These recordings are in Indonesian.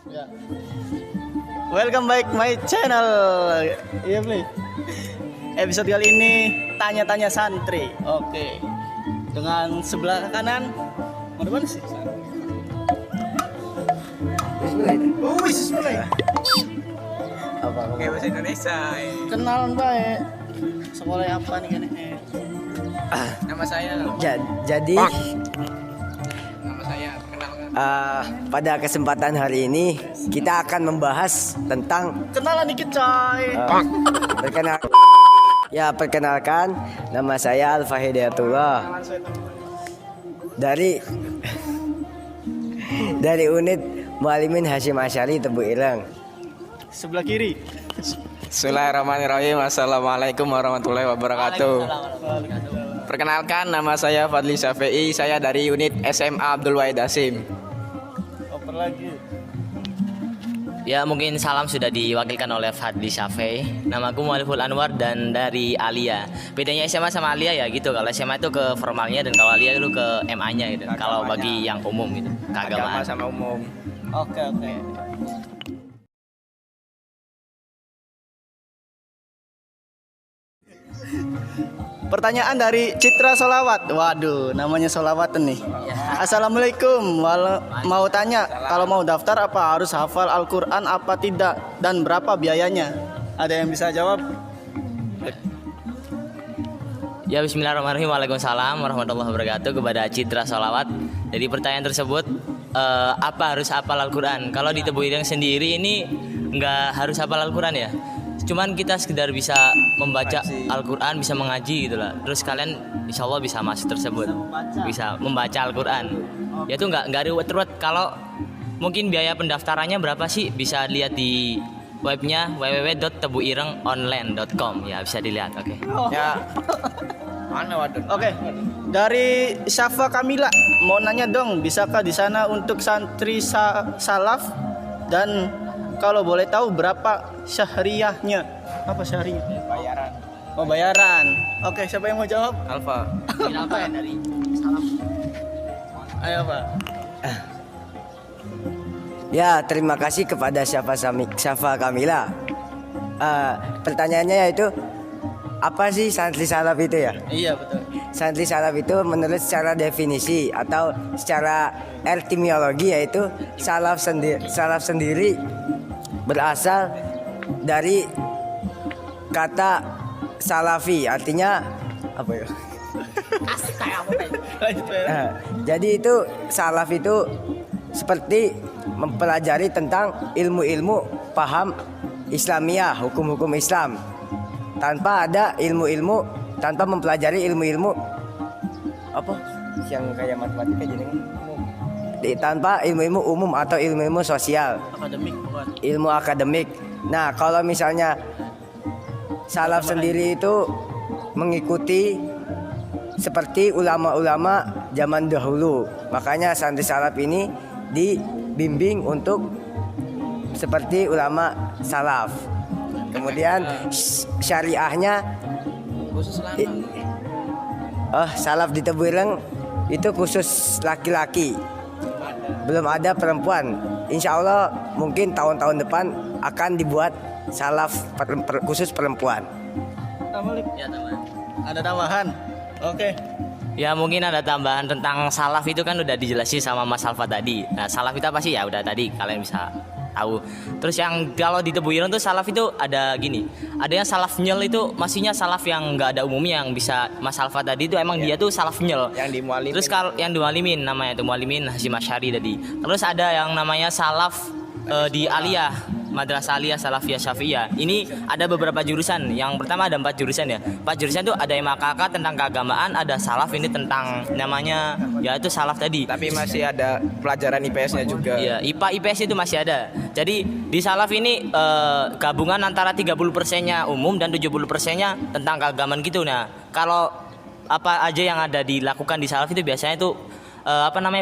Ya. Welcome back my channel. Iya, Bli. Episode kali ini tanya-tanya santri. Oke. Dengan sebelah kanan mana sih? Oh, bismillah. Apa kayak bahasa Indonesia? Kenalan baik. Sekolah apa nih kan? Nama saya. Jadi Nama saya kenalkan. pada kesempatan hari ini kita akan membahas tentang Kenalan dikit, coy. perkenalkan, nama saya Alfa Hidayatullah dari unit Mualimin Hasyim Asy'ari Tebu Ireng. Sebelah kiri. Bismillahirrahmanirrahim. Assalamualaikum warahmatullahi wabarakatuh. Perkenalkan, nama saya Fadli Syafi'i. Saya dari unit SMA Abdul Wahid Hasim. Oper lagi. Ya, mungkin salam sudah diwakilkan oleh Fadli Syafi'i. Namaku Mualiful Anwar dan dari Alia. Bedanya SMA sama Alia ya gitu. Kalau SMA itu ke formalnya dan kalau Alia itu ke MA-nya gitu. Kalau bagi yang umum gitu, Agama keagamaan. sama umum. Oke. Pertanyaan dari Citra Solawat. Waduh, namanya Solawat nih. Assalamualaikum. Mau tanya, kalau mau daftar apa harus hafal Al-Quran apa tidak dan berapa biayanya? Ada yang bisa jawab? Ya, bismillahirrahmanirrahim. Waalaikumsalam warahmatullahi wabarakatuh kepada Citra Solawat. Jadi pertanyaan tersebut apa harus hafal Al-Quran? Kalau di Tebu Ireng sendiri ini nggak harus hafal Al-Quran ya. Cuman kita sekedar bisa membaca Al-Quran, bisa mengaji gitu lah. Terus kalian insya Allah bisa masuk tersebut, bisa membaca Al-Quran. Ya itu nggak ruwet-ruwet. Kalau mungkin biaya pendaftarannya berapa sih? Bisa lihat di webnya www.tebuirengonline.com ya, bisa dilihat. Oke. Ya. Mana waduh? Oke. Dari Syafa Kamila mau nanya dong, bisakah di sana untuk santri salaf dan kalau boleh tahu berapa syahriahnya? Apa syahriah? Bayaran. Oh, bayaran. Oke, siapa yang mau jawab? Alfa. Apa ya dari salam? Ayo, Pak. Ya, terima kasih kepada Syafa Kamila. Pertanyaannya yaitu apa sih santri salaf itu ya? Iya, betul. Santri salaf itu menurut secara definisi atau secara etimologi yaitu salaf sendiri berasal dari kata salafi, artinya apa ya? Jadi itu salaf itu seperti mempelajari tentang ilmu-ilmu paham Islamiyah, hukum-hukum Islam, tanpa mempelajari ilmu-ilmu apa yang kayak matematika jadi tanpa ilmu-ilmu umum atau ilmu-ilmu sosial, Akademik bukan. ilmu akademik. Nah, kalau misalnya salaf sendiri itu mengikuti seperti ulama-ulama zaman dahulu, makanya santri salaf ini dibimbing untuk seperti ulama salaf. Kemudian syariahnya Khusus salaf di Tebu Ireng itu khusus laki-laki, belum ada perempuan. Insya Allah mungkin tahun-tahun depan akan dibuat salaf khusus perempuan. Ya, teman. Ada tambahan? Oke. Ya, mungkin ada tambahan tentang salaf itu kan udah dijelasin sama Mas Alfa tadi. Nah, salaf itu apa sih? Ya udah tadi kalian bisa tahu. Terus yang kalau di Tebu Ireng tuh salaf itu ada gini. Ada yang salaf nyel, itu maksudnya salaf yang nggak ada umumnya, yang bisa Mas Alfa tadi itu emang dia tuh salaf nyel. Yang di Mualimin. Terus kalau yang di Mualimin namanya itu Mualimin Hasyim Asy'ari tadi. Terus ada yang namanya salaf di Aliyah, Madrasah Aliyah Salafiyah Syafi'iyah. Ini ada beberapa jurusan. Yang pertama ada 4 jurusan ya. 4 jurusan itu ada MAKK tentang keagamaan, ada salaf ini tentang namanya ya itu salaf tadi. Tapi masih ada pelajaran IPS-nya juga. Iya, IPA IPS itu masih ada. Jadi di salaf ini gabungan antara 30%-nya umum dan 70%-nya tentang keagamaan gitu. Nah, kalau apa aja yang ada dilakukan di salaf itu biasanya itu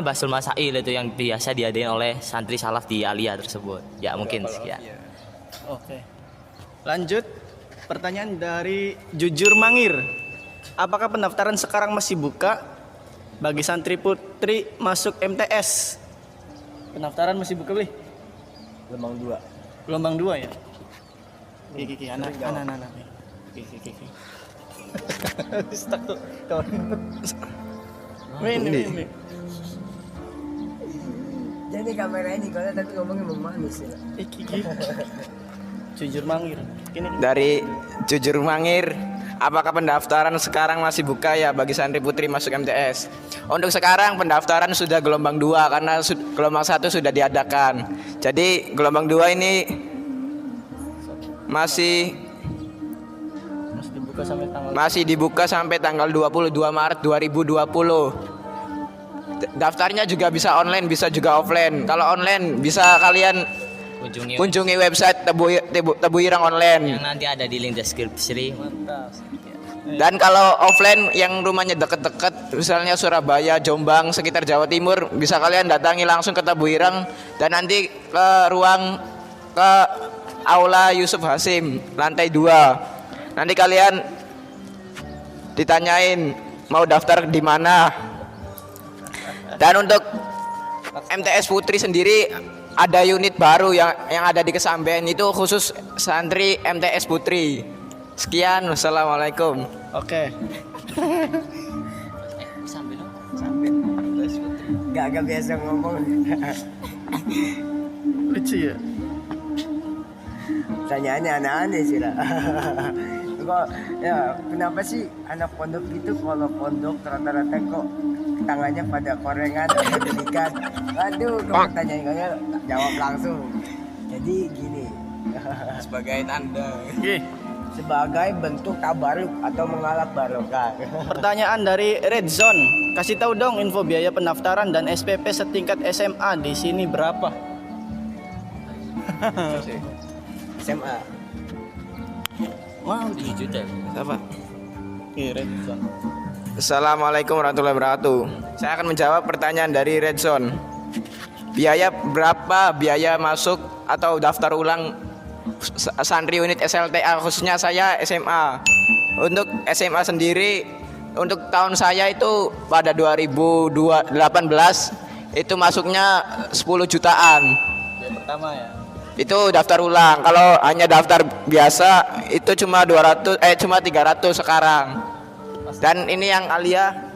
Basul Masail itu yang biasa diadain oleh santri salaf di Alia tersebut. Ya, mungkin sekian. Oke. Lanjut. Pertanyaan dari Jujur Mangir. Apakah pendaftaran sekarang masih buka bagi santri putri masuk MTS? Pendaftaran masih buka, Bli? Gelombang 2. Gelombang 2 ya. Oke, anak. Oke. Stuck tuh. Ini. Jadi kamera ini kalau tapi ngomongnya mau manis ya. Iki. Jujur mangir. Gini. Dari Jujur Mangir, apakah pendaftaran sekarang masih buka ya bagi santri putri masuk MTS? Untuk sekarang pendaftaran sudah gelombang 2 karena gelombang 1 sudah diadakan. Jadi gelombang 2 ini masih dibuka sampai tanggal 22 Maret 2020. Daftarnya juga bisa online, bisa juga offline. Kalau online bisa kalian kunjungi website Tebu Ireng online. yang nanti ada di link deskripsi. Dan kalau offline yang rumahnya deket-deket, misalnya Surabaya, Jombang, sekitar Jawa Timur, bisa kalian datangi langsung ke Tebu Ireng dan nanti ke Aula Yusuf Hasim, lantai 2. Nanti kalian ditanyain mau daftar di mana. Dan untuk MTS Putri sendiri ada unit baru yang ada di Kesamben, itu khusus santri MTS Putri. Sekian, wassalamualaikum. Oke. Sambil Gak biasa ngomong. Lucu ya. Tanyaannya aneh-aneh sih lah. Kok ya kenapa sih anak pondok itu kalau pondok rata-rata kok tangannya pada korengan atau belikan? Waduh, kalau tanyain kayak jawab langsung. Jadi gini. Sebagai tanda. Oke. Sebagai bentuk tabaruk atau mengalap barokah. Pertanyaan dari Red Zone. Kasih tahu dong info biaya pendaftaran dan SPP setingkat SMA di sini berapa? SMA. Wow, 7 juta. Apa? Oke, Red Zone. Assalamualaikum warahmatullahi wabarakatuh. Saya akan menjawab pertanyaan dari Redzone. Biaya berapa biaya masuk atau daftar ulang santri unit SLTA, khususnya saya SMA. Untuk SMA sendiri, untuk tahun saya itu pada 2018 itu masuknya 10 jutaan. Yang pertama ya. Itu daftar ulang. Kalau hanya daftar biasa itu cuma 300 sekarang. Dan ini yang Alia,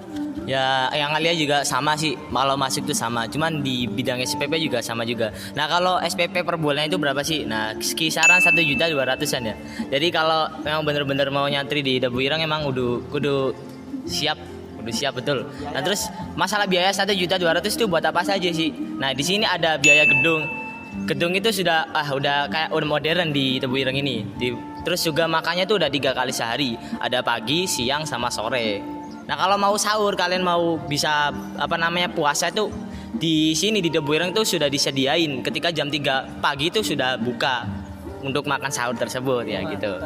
Ya, yang Alia juga sama sih. Kalau masuk tuh sama. Cuman di bidang SPP juga sama juga. Nah, kalau SPP per bulannya itu berapa sih? Nah, kisaran 1.200.000-an ya. Jadi kalau memang bener-bener mau nyantri di Tebu Ireng emang kudu siap betul. Nah, terus masalah biaya 1.200.000 itu buat apa saja sih? Nah, di sini ada biaya gedung. Gedung itu sudah udah modern di Tebu Ireng ini. Terus juga makannya tuh udah 3 kali sehari. Ada pagi, siang, sama sore. Nah, kalau mau sahur, kalian mau bisa puasa tuh di sini di Tebu Ireng tuh sudah disediain. Ketika jam 3 pagi itu sudah buka untuk makan sahur tersebut ya gitu.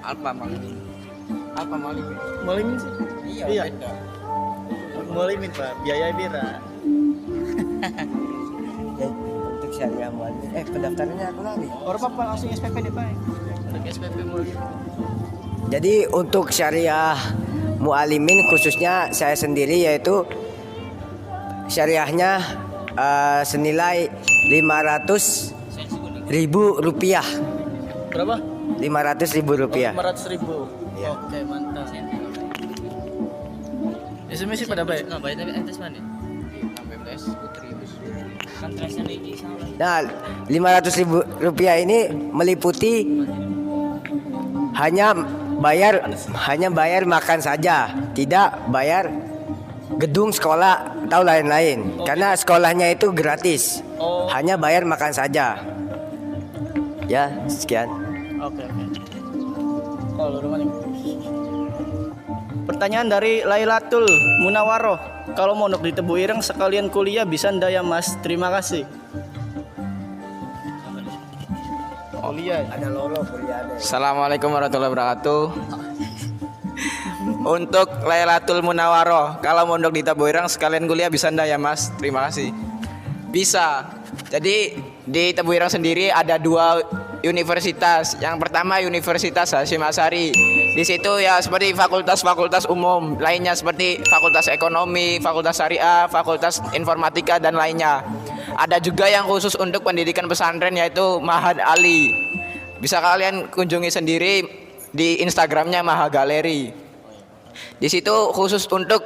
Alfa Malimin. Malimin sih? Iya. Malimin Pak, biaya bira. Untuk syariah mualim. Pendaftarannya aku lagi. Orang apa langsung SPP deh Pak? Untuk SPP Malimin. Jadi untuk syariah mualimin khususnya saya sendiri yaitu syariahnya senilai 500.000 rupiah. Berapa? 500.000 rupiah. 500.000. Iya. Oke, mantap. SMS pada baik. Nah, baik tapi tes mana? Kan tesnya lagi sama. Nah, 500.000 rupiah ini meliputi hanya bayar makan saja, tidak bayar gedung sekolah atau lain-lain. Karena sekolahnya itu gratis. Hanya bayar makan saja. Ya, sekian. Oke. Kalau rumah nih. Pertanyaan dari Lailatul Munawaroh. Kalau mau di Tebu Ireng sekalian kuliah bisa ndak ya Mas? Terima kasih. Kuliah. Ada lolo kuliah. Assalamualaikum warahmatullahi wabarakatuh. Untuk Lailatul Munawaroh, kalau mondok di Tebu Ireng sekalian kuliah bisa ndak ya Mas? Terima kasih. Bisa. Jadi di Tebu Ireng sendiri ada 2 universitas. Yang pertama Universitas Hasyim Asy'ari. Di situ ya seperti fakultas-fakultas umum lainnya seperti Fakultas Ekonomi, Fakultas Syariah, Fakultas Informatika dan lainnya. Ada juga yang khusus untuk pendidikan pesantren yaitu Mahad Ali. Bisa kalian kunjungi sendiri di Instagramnya Maha Galeri. Di situ khusus untuk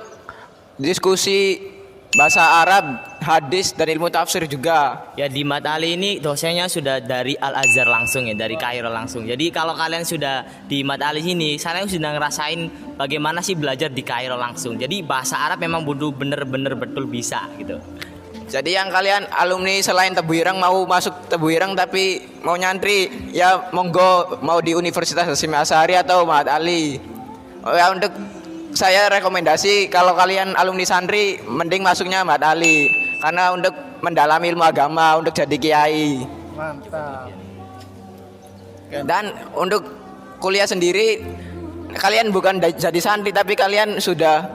diskusi bahasa Arab, hadis dan ilmu tafsir juga. Ya di Mat Ali ini dosennya sudah dari Al Azhar langsung ya, dari Kairo langsung. Jadi kalau kalian sudah di Mat Ali sini, saya sudah ngerasain bagaimana sih belajar di Kairo langsung. Jadi bahasa Arab memang bener-bener betul bisa gitu. Jadi yang kalian alumni selain Tebu Ireng mau masuk Tebu Ireng tapi mau nyantri, ya monggo, mau di Universitas Hasyim Asy'ari atau Mahat Ali. Oh ya, untuk saya rekomendasi kalau kalian alumni santri mending masuknya Mahat Ali karena untuk mendalami ilmu agama, untuk jadi kiai. Mantap. Dan untuk kuliah sendiri kalian bukan jadi santri tapi kalian sudah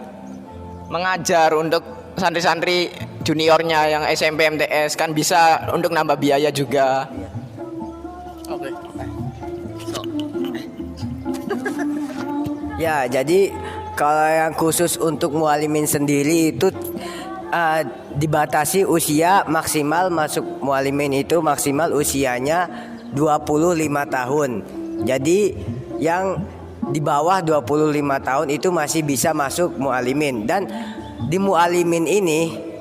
mengajar untuk santri-santri juniornya yang SMP MTS, kan bisa untuk nambah biaya juga. Oke. Ya, jadi kalau yang khusus untuk mualimin sendiri itu dibatasi usia maksimal masuk mualimin itu maksimal usianya 25 tahun. Jadi yang di bawah 25 tahun itu masih bisa masuk mualimin. Dan di mualimin ini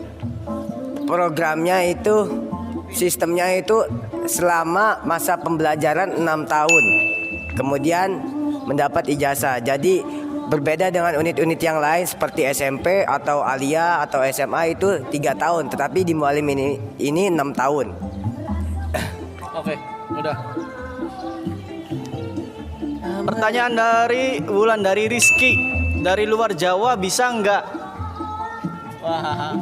programnya itu sistemnya itu selama masa pembelajaran 6 tahun. Kemudian mendapat ijazah. Jadi berbeda dengan unit-unit yang lain seperti SMP atau Aliyah atau SMA itu 3 tahun, tetapi di mualim ini 6 tahun. Oke, udah. Pertanyaan dari Wulandari Rizky dari luar Jawa bisa nggak? Wah,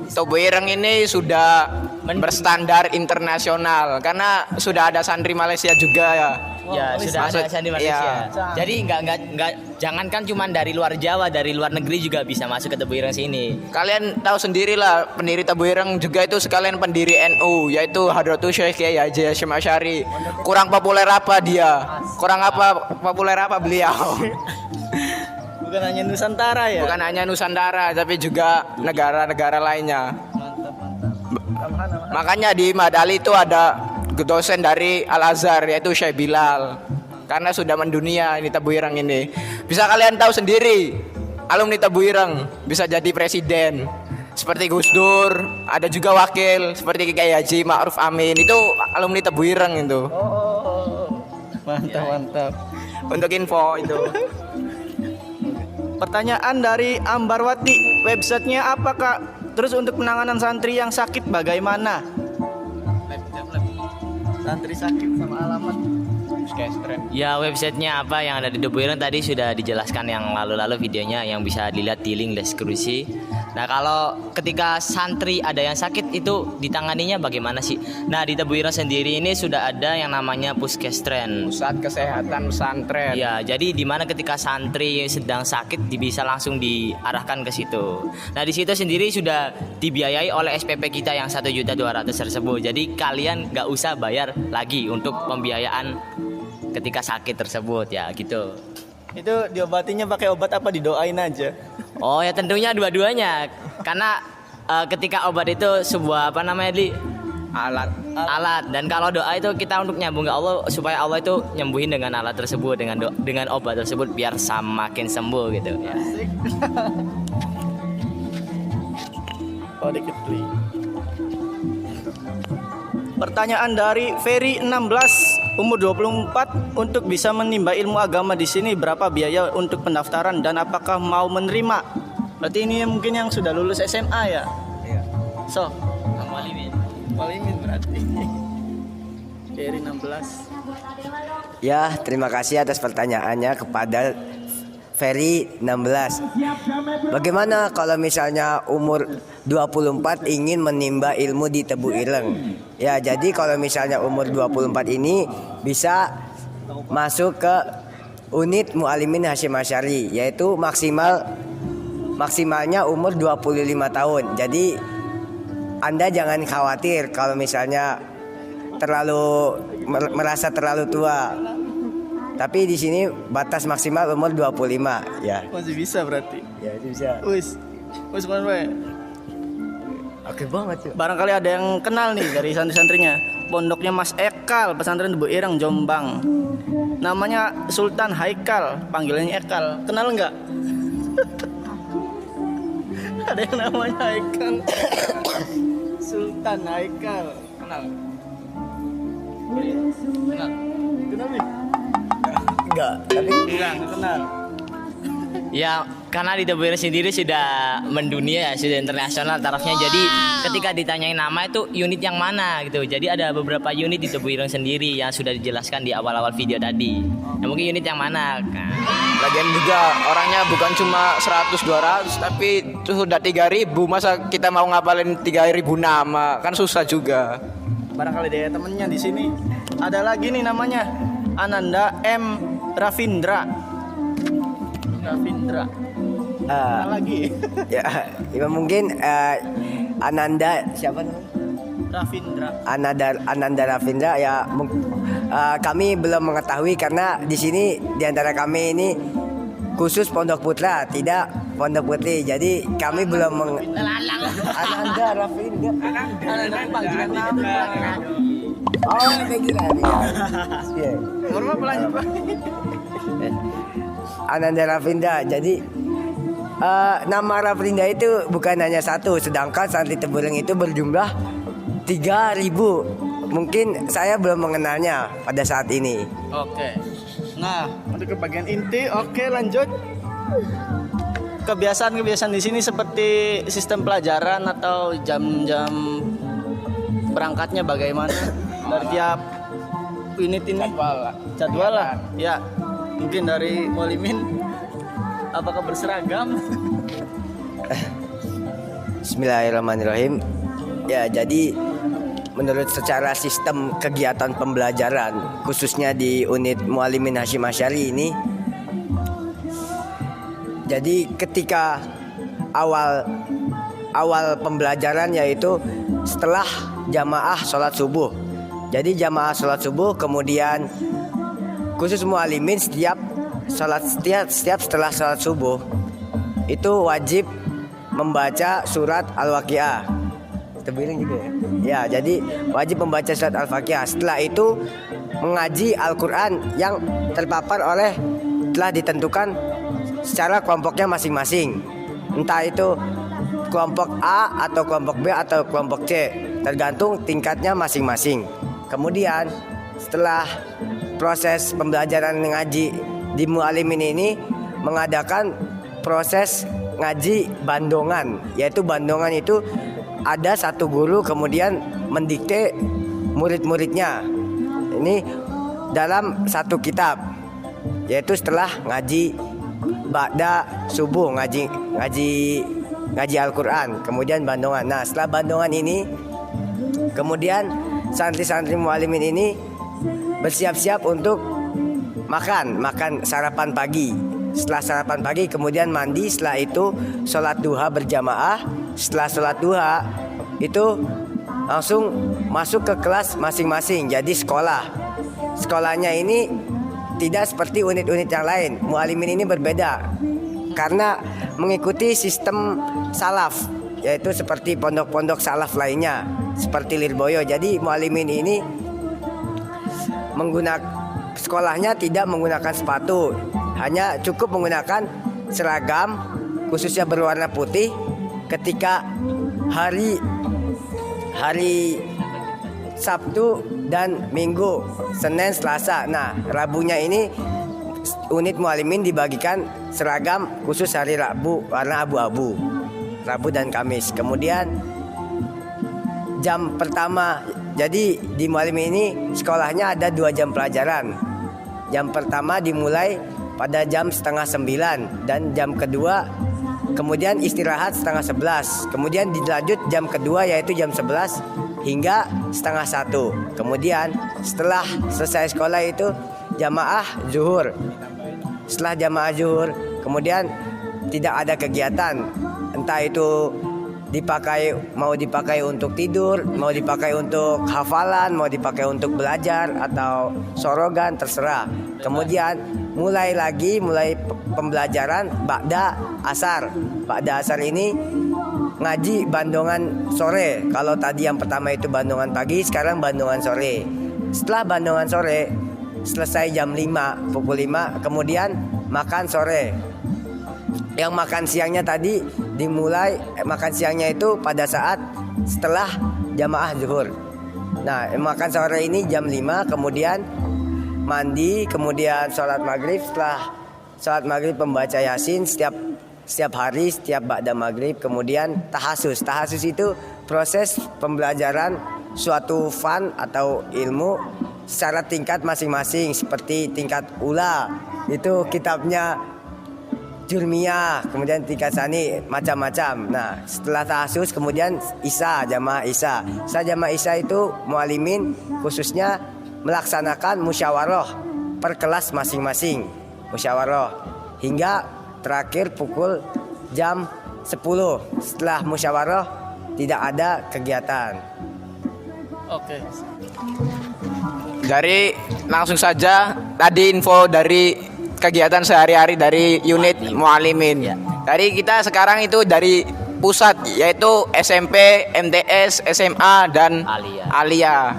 Tebu Ireng ini sudah berstandar internasional karena sudah ada santri Malaysia juga ya. Ya sudah ada di Malaysia. Iya. Jadi nggak jangankan cuma dari luar Jawa, dari luar negeri juga bisa masuk ke Tebu Ireng sini. Kalian tahu sendirilah pendiri Tebu Ireng juga itu sekalian pendiri NU yaitu Hadratul Syekh Kiai Haji Hasyim Asy'ari. Kurang populer apa dia? Kurang apa populer apa beliau? bukan hanya Nusantara ya? Bukan hanya Nusantara tapi juga negara-negara lainnya. Mantap. Makanya di Madali itu ada dosen dari Al Azhar yaitu Syekh Bilal. Karena sudah mendunia ini Tebu Ireng ini. Bisa kalian tahu sendiri, alumni Tebu Ireng bisa jadi presiden. Seperti Gus Dur, ada juga wakil seperti Kiai Haji Ma'ruf Amin. Itu alumni Tebu Ireng itu. Mantap. Untuk info itu. Pertanyaan dari Ambarwati, websitenya apa Kak? Terus untuk penanganan santri yang sakit bagaimana? Santri sakit sama alamat. Ya websitenya apa yang ada di Tebu Ireng tadi sudah dijelaskan yang lalu-lalu videonya yang bisa dilihat di link deskripsi. Nah kalau ketika santri ada yang sakit itu ditanganinya bagaimana sih? Nah di Tebu Ireng sendiri ini sudah ada yang namanya Puskestren. Pusat Kesehatan Pesantren. Ya, jadi di mana ketika santri sedang sakit bisa langsung diarahkan ke situ. Nah, di situ sendiri sudah dibiayai oleh SPP kita yang 1.200.000 tersebut. Jadi kalian nggak usah bayar lagi untuk pembiayaan ketika sakit tersebut ya gitu. Itu diobatinya pakai obat apa didoain aja? Oh ya tentunya dua-duanya. Karena ketika obat itu sebuah apa namanya alat dan kalau doa itu kita untuk nyambung ke Allah supaya Allah itu nyembuhin dengan alat tersebut dengan obat tersebut biar semakin sembuh gitu ya. Oh dikit. Pertanyaan dari Ferry 16 umur 24, untuk bisa menimba ilmu agama di sini berapa biaya untuk pendaftaran dan apakah mau menerima? Berarti ini mungkin yang sudah lulus SMA ya? Iya. So, Walimin berarti. Ferry 16. Ya, terima kasih atas pertanyaannya kepada Ferry 16. Bagaimana kalau misalnya umur 24 ingin menimba ilmu di Tebu Ireng? Ya, jadi kalau misalnya umur 24 ini bisa masuk ke unit Mualimin Hasyim Asy'ari, yaitu maksimalnya umur 25 tahun. Jadi Anda jangan khawatir kalau misalnya merasa terlalu tua. Tapi di sini batas maksimal umur 25 ya. Masih bisa berarti. Ya, itu bisa. Wis man we. Oke banget tuh. Barangkali ada yang kenal nih dari santri-santrinya. Pondoknya Mas Ekal, pesantren Tebu Ireng, Jombang. Namanya Sultan Haikal, panggilannya Ekal. Kenal nggak? Ada yang namanya Haikal. Sultan Haikal. Kenal? Kenal? Kenal nih? Enggak, tapi Enggak kenal. Ya karena di Tebu Ireng sendiri sudah mendunia ya, sudah internasional tarafnya. Jadi ketika ditanyain nama itu unit yang mana gitu. Jadi ada beberapa unit di Tebu Ireng sendiri yang sudah dijelaskan di awal-awal video tadi. Nah, mungkin unit yang mana? Nah, Lagian juga orangnya bukan cuma 100-200 tapi sudah 3.000. Masa kita mau ngapalin 3.000 nama? Kan susah juga. Barangkali dia temennya di sini. Ada lagi nih namanya Ananda M Ravindra. Ravindra. Ada lagi. ya mungkin Ananda siapa namanya? Ravindra. Ananda Ravindra ya kami belum mengetahui karena di sini di antara kami ini khusus Pondok Putra, tidak Pondok Putri. Jadi kami belum Ananda Ravindra. Ananda panggilan nama. Oh, kayak gila nih. Iya. Normal pelanjut Pak. Ananda Ravindra. Jadi nama Ravindra itu bukan hanya satu, sedangkan santri Tebu Ireng itu berjumlah 3.000. Mungkin saya belum mengenalnya pada saat ini. Oke. Nah, untuk ke bagian inti, oke lanjut. Kebiasaan-kebiasaan di sini seperti sistem pelajaran atau jam-jam berangkatnya bagaimana dari tiap unit ini? Jadwal lah. Ya, mungkin dari Mualimin. Apakah berseragam? Bismillahirrahmanirrahim. Ya, jadi menurut secara sistem kegiatan pembelajaran khususnya di unit Mualimin Hasyim Asy'ari ini, jadi ketika awal pembelajaran yaitu setelah jamaah sholat subuh. Jadi jamaah sholat subuh, kemudian khusus Mualimin setiap setelah sholat subuh itu wajib membaca surat Al-Waqiah. Tebu Ireng juga ya? Ya, jadi wajib membaca surat Al-Waqiah. Setelah itu mengaji Al-Quran yang terpapar oleh telah ditentukan secara kelompoknya masing-masing. Entah itu kelompok A atau kelompok B atau kelompok C, tergantung tingkatnya masing-masing. Kemudian setelah proses pembelajaran ngaji di Mualimin ini mengadakan proses ngaji bandongan, yaitu bandongan itu ada satu guru kemudian mendikte murid-muridnya ini dalam satu kitab, yaitu setelah ngaji ba'da subuh, ngaji Al-Quran, kemudian bandongan. Nah, setelah bandongan ini kemudian santri-santri Mualimin ini bersiap-siap untuk makan sarapan pagi. Setelah sarapan pagi kemudian mandi, setelah itu sholat duha berjamaah. Setelah sholat duha itu langsung masuk ke kelas masing-masing. Jadi sekolahnya ini tidak seperti unit-unit yang lain. Mualimin ini berbeda karena mengikuti sistem salaf, yaitu seperti pondok-pondok salaf lainnya seperti Lirboyo. Jadi Mualimin ini sekolahnya tidak menggunakan sepatu, hanya cukup menggunakan seragam khususnya berwarna putih ketika hari Sabtu dan Minggu, Senin, Selasa. Nah, Rabunya ini unit Mualimin dibagikan seragam khusus hari Rabu warna abu-abu, Rabu dan Kamis. Kemudian jam pertama, jadi di Mualimin ini sekolahnya ada 2 jam pelajaran. Jam pertama dimulai pada jam 8:30 dan jam kedua kemudian istirahat 10:30. Kemudian dilanjut jam kedua yaitu jam 11 hingga 12:30. Kemudian setelah selesai sekolah itu jamaah zuhur. Setelah jamaah zuhur kemudian tidak ada kegiatan, entah itu mau dipakai untuk tidur, mau dipakai untuk hafalan, mau dipakai untuk belajar atau sorogan, terserah. Kemudian mulai pembelajaran ba'da asar. Ba'da asar ini ngaji bandongan sore. Kalau tadi yang pertama itu bandongan pagi, sekarang bandongan sore. Setelah bandongan sore, selesai jam 5, pukul 5, kemudian makan sore. Yang makan siangnya tadi dimulai makan siangnya itu pada saat setelah jamaah zuhur. Nah, makan sore ini jam 5, kemudian mandi, kemudian sholat maghrib. Setelah sholat maghrib membaca yasin setiap hari, setiap ba'da maghrib. Kemudian tahasus. Tahasus itu proses pembelajaran suatu fan atau ilmu secara tingkat masing-masing. Seperti tingkat ula, itu kitabnya Jurmiyah, kemudian tingkat sani macam-macam. Nah, setelah tahasus kemudian Isya, jamaah Isya. Jamaah Isya itu mualimin khususnya melaksanakan musyawarah per kelas masing-masing. Musyawarah hingga terakhir pukul jam 10. Setelah musyawarah tidak ada kegiatan. Oke. Dari langsung saja tadi info dari kegiatan sehari-hari dari unit mualimin. Ya. Dari kita sekarang itu dari pusat yaitu SMP, MTS, SMA dan Alia.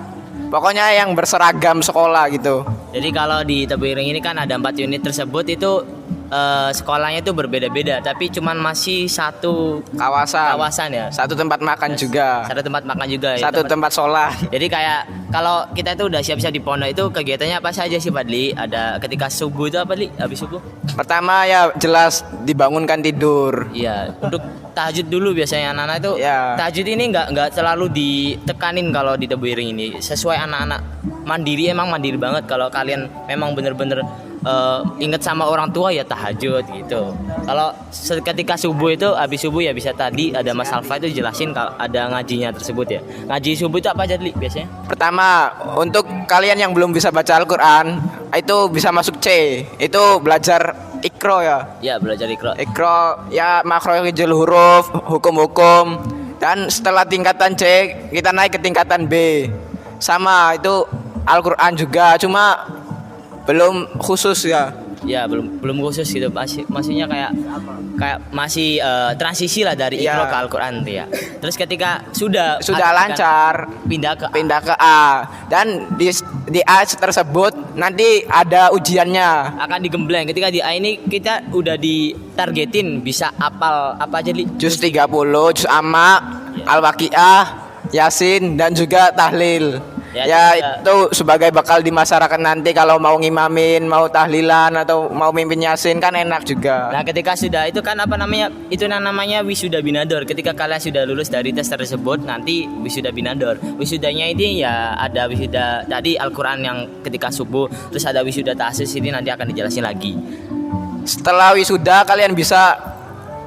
Pokoknya yang berseragam sekolah gitu. Jadi kalau di Tebuireng ini kan ada 4 unit tersebut itu sekolahnya itu berbeda-beda, tapi cuman masih satu kawasan ya. Satu tempat makan juga. Satu tempat makan juga. Satu tempat sholat. Jadi kayak kalau kita itu udah siap-siap di pondok itu kegiatannya apa saja sih Padli? Ada ketika subuh itu apa Li? Habis subuh? Pertama ya jelas dibangunkan tidur. Iya, untuk tahajud dulu biasanya anak-anak itu. Ya. Tahajud ini nggak terlalu ditekanin kalau di Tebuireng ini. Sesuai anak-anak mandiri, emang mandiri banget. Kalau kalian memang bener-bener ingat sama orang tua ya tahajud gitu. Kalau ketika subuh itu habis subuh ya bisa tadi ada Mas Alfa itu jelasin kalau ada ngajinya tersebut ya. Ngaji subuh itu apa aja Li biasanya? Pertama, untuk kalian yang belum bisa baca Al-Quran itu bisa masuk C. Itu belajar Iqra ya. Ya, belajar Iqra. Iqra ya makhrajul huruf, hukum-hukum. Dan setelah tingkatan C kita naik ke tingkatan B. Sama itu Al-Quran juga, cuma belum khusus ya. Ya, belum khusus gitu. Maksudnya kayak masih transisi lah dari Iqra Ya. ke Al-Quran tuh ya. Terus ketika sudah lancar pindah ke A, dan di A tersebut nanti ada ujiannya. akan digembleng. Ketika di A ini kita udah ditargetin bisa apal apa aja Li? Juz 30, juz amma, Al-Waqiah, Yasin dan juga tahlil. Ya, Ya juga. itu sebagai bakal di masyarakat nanti kalau mau ngimamin, mau tahlilan atau mau mimpin Yasin kan enak juga. Nah, ketika sudah itu kan apa namanya? Itu namanya wisuda binador. Ketika kalian sudah lulus dari tes tersebut, nanti wisuda binador. Wisudanya ini ya ada wisuda tadi Al-Qur'an yang ketika subuh, terus ada wisuda tahsis ini nanti akan dijelasin lagi. Setelah wisuda kalian bisa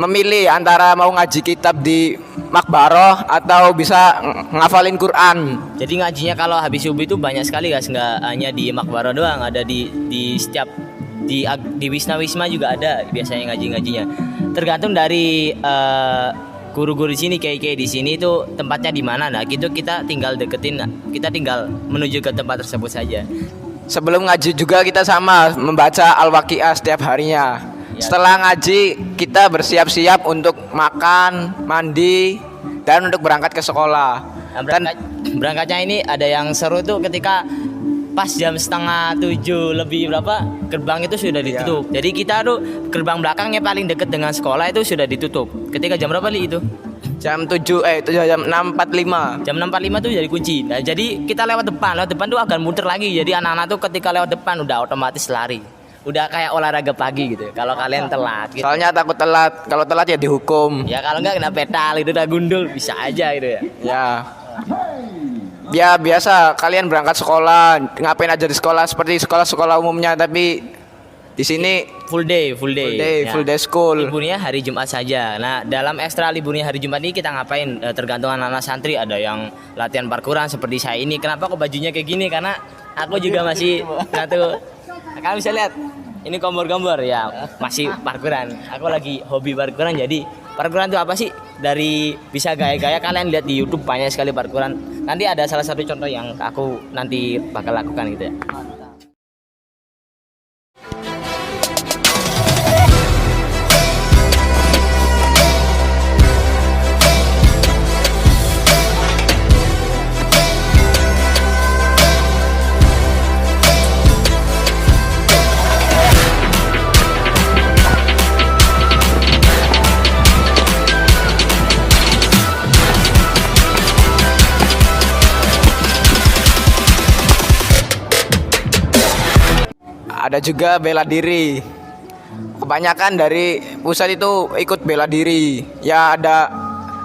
memilih antara mau ngaji kitab di makbaroh atau bisa ngafalin Quran. Jadi ngajinya kalau habis subuh itu banyak sekali guys, nggak hanya di makbarah doang, ada di setiap di wisma juga ada biasanya ngajinya. Tergantung dari guru-guru di sini, kiai-kiai di sini itu tempatnya di mana. Nah, gitu kita tinggal deketin, kita tinggal menuju ke tempat tersebut saja. Sebelum ngaji juga kita sama membaca Al-Waqiah setiap harinya. Ya. Setelah ngaji kita bersiap-siap untuk makan, mandi, dan untuk berangkat ke sekolah. Nah, berangkatnya ini ada yang seru tuh ketika pas jam 6:30 lebih berapa gerbang itu sudah ditutup. Jadi kita tuh gerbang belakangnya paling dekat dengan sekolah itu sudah ditutup. Ketika jam berapa Li itu? jam 6.45. Jam 6.45 tuh jadi kunci. Nah, jadi kita lewat depan tuh agak muter lagi. Jadi anak-anak tuh ketika lewat depan udah otomatis lari. Udah kayak olahraga pagi gitu. Kalau kalian telat gitu. Soalnya takut telat. Kalau telat ya dihukum. Ya kalau enggak kena petal itu udah gundul bisa aja gitu ya. Ya. Ya biasa kalian berangkat sekolah, ngapain aja di sekolah seperti sekolah-sekolah umumnya, tapi di sini Full day. full day school. Liburnya hari Jumat saja. Nah, dalam ekstra liburnya hari Jumat ini kita ngapain? Tergantung anak-anak santri, ada yang latihan parkuran seperti saya ini. Kenapa kok bajunya kayak gini? Karena aku juga masih satu. Kalian bisa lihat ini kompor-kompor ya, masih parkuran. Aku lagi hobi parkuran, jadi parkuran itu apa sih? Dari bisa gaya-gaya kalian lihat di YouTube banyak sekali parkuran. Nanti ada salah satu contoh yang aku nanti bakal lakukan gitu ya. ada juga bela diri. Kebanyakan dari pusat itu ikut bela diri. Ya ada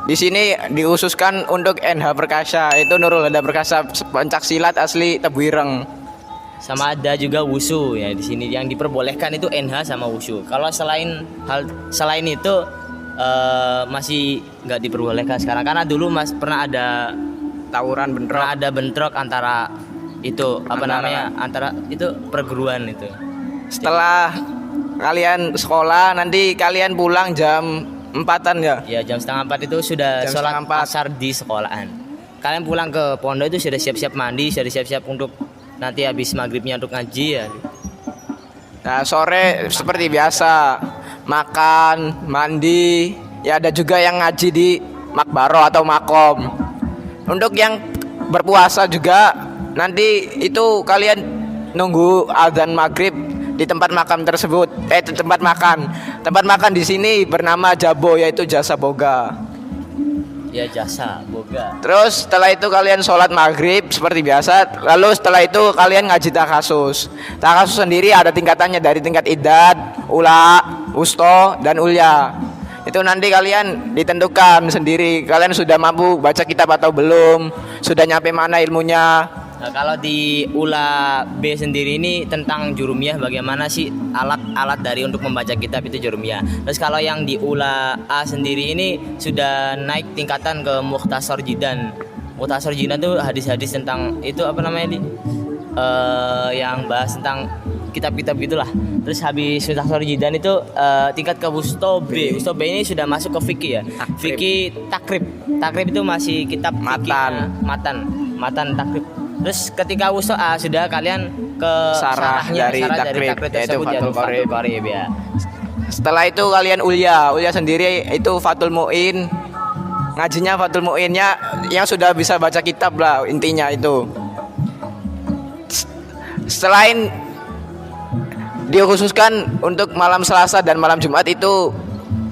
di sini diususkan untuk NH Perkasa, itu Nurul Hada Perkasa, pencak silat asli Tebu Ireng. Sama ada juga wushu ya di sini yang diperbolehkan itu NH sama wushu. Kalau selain itu masih nggak diperbolehkan sekarang karena dulu pernah ada Tawuran bentrok. pernah ada bentrok antara itu antara itu perguruan itu. Setelah kalian sekolah nanti kalian pulang jam 4-an ya. Ya jam setengah 4 itu sudah Jam sholat setengah 4. asar di sekolahan. Kalian pulang ke pondok itu sudah siap-siap mandi, sudah siap-siap untuk nanti habis maghribnya untuk ngaji ya. Nah, sore seperti biasa makan, mandi. Ya ada juga yang ngaji di makbaro atau makom. Untuk yang berpuasa juga nanti itu kalian nunggu azan maghrib di tempat makan tersebut. Tempat makan di sini bernama Jabo, yaitu Jasa Boga. Ya jasa boga. Terus setelah itu kalian sholat maghrib seperti biasa. Lalu setelah itu kalian ngaji takasus. Takasus sendiri ada tingkatannya dari tingkat idad, ula, usto, dan ulya. Itu nanti kalian ditentukan sendiri. Kalian sudah mampu baca kitab atau belum, sudah nyampe mana ilmunya. Nah, kalau di ULA B sendiri ini tentang jurumiyah, bagaimana sih alat-alat dari untuk membaca kitab itu jurumiyah. Terus kalau yang di ULA A sendiri ini sudah naik tingkatan ke Mukhtasar Jidan. Mukhtasar Jidan itu hadis-hadis tentang itu apa namanya yang bahas tentang kitab-kitab gitulah. Terus habis Mukhtasar Jidan itu tingkat ke Wusto B. Wusto B ini sudah masuk ke fikih ya. Fikih takrib. Takrib itu masih kitab matan takrib. Terus ketika Wusto A sudah kalian ke Sarah dari takrib, yaitu yaitu Fathul Qorib ya. Setelah itu kalian ulya sendiri itu Fathul Mu'in. Ngajinya Fathul Mu'innya yang sudah bisa baca kitab lah intinya itu. Selain dikhususkan untuk malam Selasa dan malam Jumat itu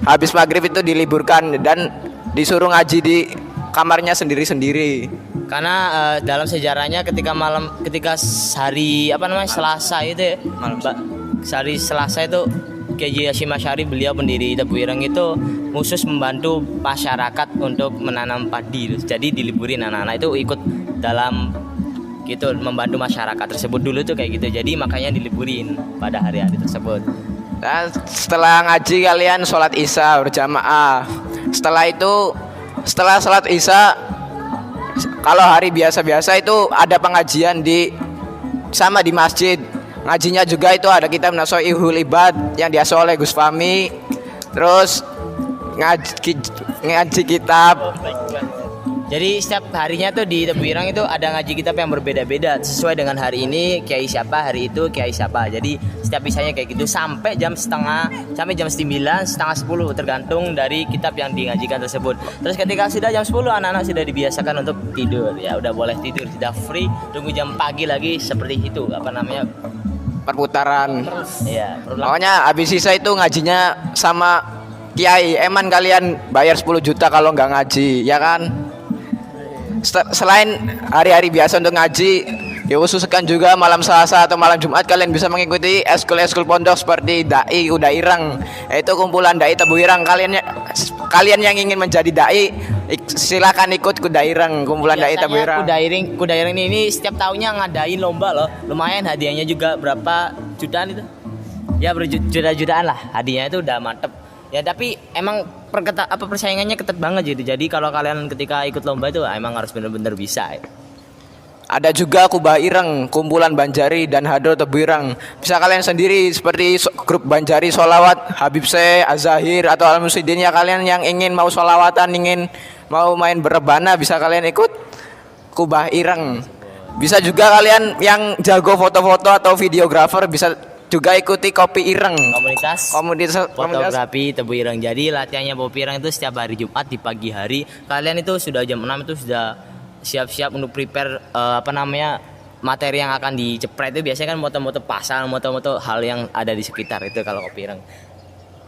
habis maghrib itu diliburkan dan disuruh ngaji di kamarnya sendiri-sendiri. Karena dalam sejarahnya ketika hari Selasa itu ya, hari Selasa itu Kiai Hasyim Asy'ari beliau pendiri Tebu Ireng itu khusus membantu masyarakat untuk menanam padi. Jadi diliburin anak-anak itu ikut dalam gitu membantu masyarakat tersebut dulu tuh kayak gitu. Jadi makanya diliburin pada hari-hari tersebut. Dan setelah ngaji kalian sholat isya berjamaah. Setelah sholat isya, kalau hari biasa-biasa itu ada pengajian di masjid. Ngajinya juga itu ada kitab Nasoihul Ibad yang diasuh oleh Gus Fahmi. Terus ngaji kitab. Jadi setiap harinya tuh di Tebu Ireng itu ada ngaji kitab yang berbeda-beda sesuai dengan hari ini kiai siapa, hari itu kiai siapa. Jadi setiap bisanya kayak gitu sampai jam 9, setengah 10 tergantung dari kitab yang dingajikan tersebut. Terus ketika sudah jam 10 anak-anak sudah dibiasakan untuk tidur. Ya udah boleh tidur, sudah free, tunggu jam pagi lagi seperti itu Perputaran. Iya, Pokoknya habis sisa itu ngajinya sama kiai. Eman kalian bayar 10 juta kalau nggak ngaji, ya kan? Selain hari-hari biasa untuk ngaji, dikhususkan juga malam Selasa atau malam Jumat kalian bisa mengikuti eskul pondok seperti Dai Uda Ireng, yaitu kumpulan Dai Tebu Ireng. Kalian yang ingin menjadi dai silakan ikut Kuda Ireng, kumpulan Dai Tebu Ireng. Kuda Ireng ini setiap tahunnya ngadain lomba loh. Lumayan hadiahnya juga berapa jutaan itu. Ya berjuta-jutaan lah. Hadiahnya itu udah mantep. Ya tapi emang persaingannya ketat banget gitu. Jadi kalau kalian ketika ikut lomba itu emang harus benar-benar bisa. Ada juga Kubah Ireng, kumpulan Banjari dan Hadro Tebu Ireng. Bisa kalian sendiri seperti grup Banjari Sholawat, Habib Syekh, Azahir atau Al-Musyidin ya, kalian yang ingin mau sholawatan, ingin mau main berebana bisa kalian ikut Kubah Ireng. Bisa juga kalian yang jago foto-foto atau videografer bisa juga ikuti Kopi Ireng, komunitas fotografi Tebu Ireng. Jadi latihannya Kopi Ireng itu setiap hari Jumat di pagi hari. Kalian itu sudah jam 6 itu sudah siap-siap untuk prepare materi yang akan dicepret. Itu biasanya kan moto-moto pasar, moto-moto hal yang ada di sekitar itu kalau Kopi Ireng.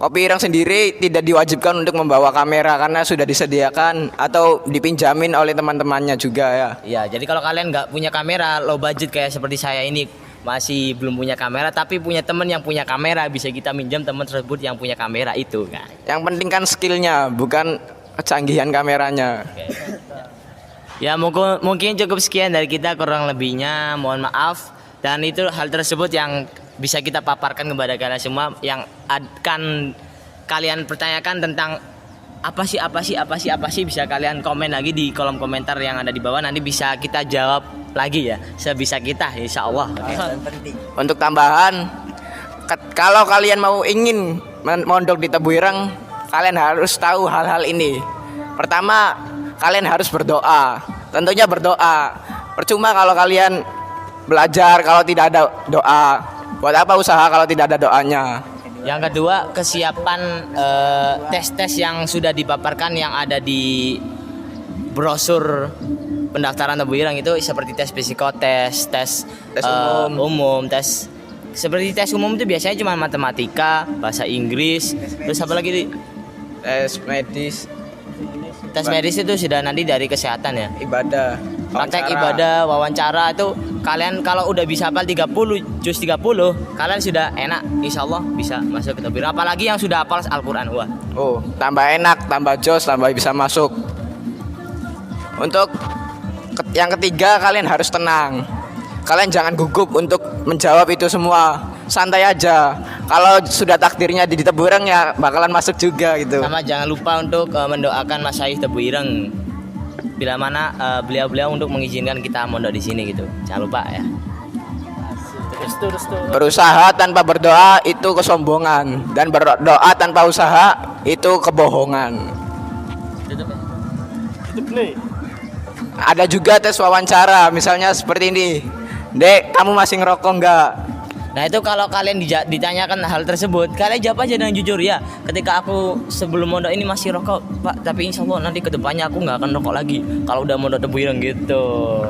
Kopi Ireng sendiri tidak diwajibkan untuk membawa kamera karena sudah disediakan atau dipinjamin oleh teman-temannya juga ya. Iya, jadi kalau kalian nggak punya kamera low budget kayak seperti saya ini, masih belum punya kamera tapi punya teman yang punya kamera, bisa kita minjam teman tersebut yang punya kamera itu kan. Yang penting kan skillnya, bukan kecanggihan kameranya. Ya mungkin cukup sekian dari kita, kurang lebihnya mohon maaf. Dan itu hal tersebut yang bisa kita paparkan kepada kalian semua, yang akan kalian pertanyakan tentang apa sih bisa kalian komen lagi di kolom komentar yang ada di bawah, nanti bisa kita jawab lagi ya sebisa kita insya Allah. Untuk tambahan, kalau kalian ingin mondok di Tebu Ireng, kalian harus tahu hal-hal ini. Pertama, kalian harus berdoa. Tentunya berdoa. Percuma kalau kalian belajar kalau tidak ada doa. Buat apa usaha kalau tidak ada doanya? Yang kedua, kesiapan tes-tes yang sudah dipaparkan yang ada di brosur pendaftaran Tebu Ireng itu, seperti tes psikotes, tes umum, tes seperti tes umum itu biasanya cuma matematika, bahasa Inggris, terus apa lagi di Tes medis, tes medis itu sudah nanti dari kesehatan ya. ibadah, Praktek wawancara. ibadah, wawancara itu kalian kalau udah bisa hafal 30 juz 30, kalian sudah enak insya Allah bisa masuk ke Tebu Ireng. Apalagi yang sudah hafal Al-Quran. Wah, Oh, tambah enak, tambah jos, tambah bisa masuk. Untuk yang ketiga, kalian harus tenang. Kalian jangan gugup untuk menjawab itu semua. Santai aja. Kalau sudah takdirnya di Tebu Ireng ya bakalan masuk juga gitu. sama jangan lupa untuk mendoakan Mas Syahih Tebu Ireng bila mana beliau-beliau untuk mengizinkan kita mondok di sini gitu. Jangan lupa ya. Terus Berusaha tanpa berdoa itu kesombongan, dan berdoa tanpa usaha itu kebohongan. itu play. Ada juga tes wawancara, misalnya seperti ini. Dek, kamu masih ngerokok nggak? Nah itu kalau kalian ditanyakan hal tersebut, kalian jawab aja dengan jujur ya. Ketika aku sebelum mondok ini masih rokok Pak, tapi insya Allah nanti kedepannya aku nggak akan rokok lagi kalau udah mondok Tebu Ireng gitu.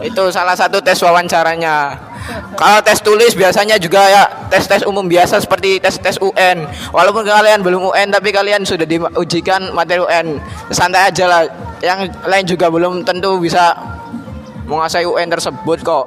Itu salah satu tes wawancaranya. Kalau tes tulis biasanya juga ya tes-tes umum biasa seperti tes-tes UN. Walaupun kalian belum UN tapi kalian sudah diujikan materi UN. Santai aja lah. Yang lain juga belum tentu bisa menguasai UN tersebut kok.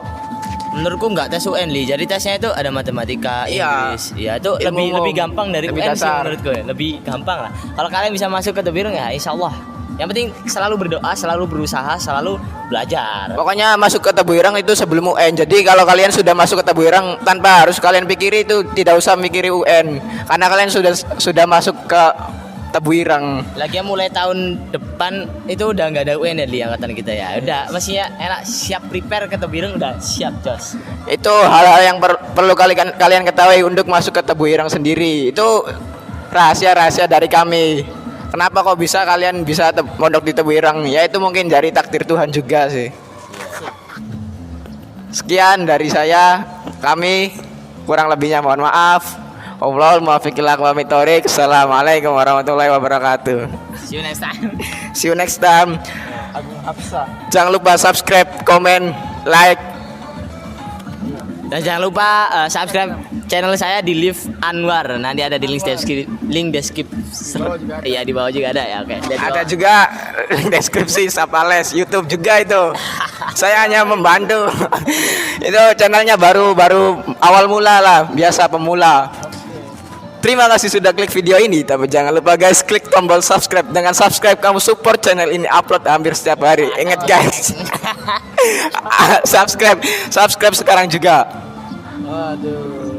Menurutku nggak tes UN Li. Jadi tesnya itu ada matematika, Iya. Inggris. Ya itu Ilmu lebih gampang dari lebih UN sih dasar. menurutku ya. Lebih gampang lah. Kalau kalian bisa masuk ke Tebu Ireng ya insya Allah. Yang penting selalu berdoa, selalu berusaha, selalu belajar. Pokoknya masuk ke Tebu Ireng itu sebelum UN. Jadi kalau kalian sudah masuk ke Tebu Ireng, tanpa harus kalian pikiri itu, tidak usah mikiri UN. Karena kalian sudah masuk ke Tebu Ireng. Lagian mulai tahun depan itu udah nggak ada UN ya Li, angkatan kita ya. Udah mestinya enak, siap prepare ke Tebu Ireng, udah siap jos. Itu hal-hal yang perlu kalian ketahui untuk masuk ke Tebu Ireng sendiri. Itu rahasia-rahasia dari kami. Kenapa kok bisa kalian bisa mondok di Tebu Ireng? Ya itu mungkin dari takdir Tuhan juga sih. Sekian dari saya. Kami kurang lebihnya mohon maaf. Wallahul muwaffiq ila aqwamit thoriq. Assalamualaikum warahmatullahi wabarakatuh. See you next time. See you next time. Agung Hafsa. Jangan lupa subscribe, komen, like. Dan jangan lupa subscribe channel saya di Live Anwar. Nanti ada di link deskripsi. Iya di bawah juga ada ya. Oke. Ada juga deskripsi Sapales, YouTube juga itu. Saya hanya membantu. Itu channelnya baru awal mula lah, biasa pemula. Terima kasih sudah klik video ini, tapi jangan lupa guys klik tombol subscribe. Dengan subscribe kamu support channel ini, upload hampir setiap hari. Ingat guys. subscribe sekarang juga. Waduh.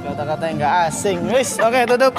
Kata-kata yang nggak asing. Wis, oke tutup.